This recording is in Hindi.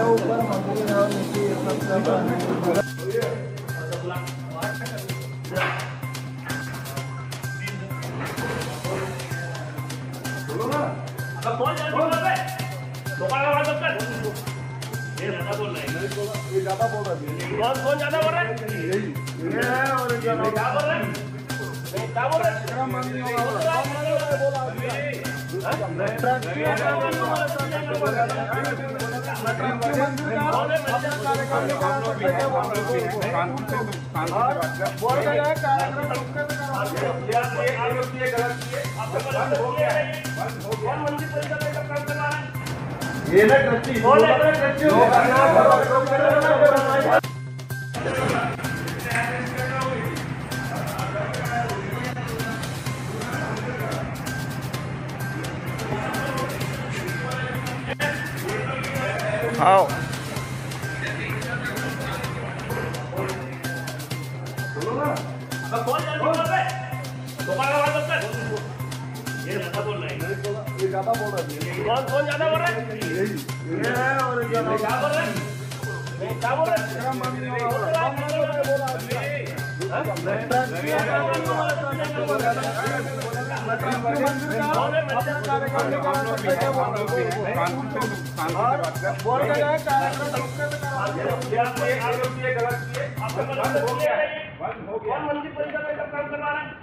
ऊपर मंदिर है नीचे सब कौन ज्यादा बोल रहा है? लोकल का बात कर। ये ज्यादा बोल रहा है। ये ज्यादा बोल रहा है। कौन ज्यादा बोल रहा है? ये है और ये क्या बोल रहा है? क्या बोल रहा है? मेरा मन नहीं होगा बोला ये ना ट्रस्टी आओ कौन ज्यादा बोल रहा है? लोकल का बात कर। ये ज्यादा बोल रहा है। ये ज्यादा बोल रहा है। कौन ज्यादा बोल रहा है? ये है और ये क्या बोल रहा है? क्या बोल रहा है? मेरा मन नहीं होगा कौन मंदिर परिसर में काम करवा रहा है?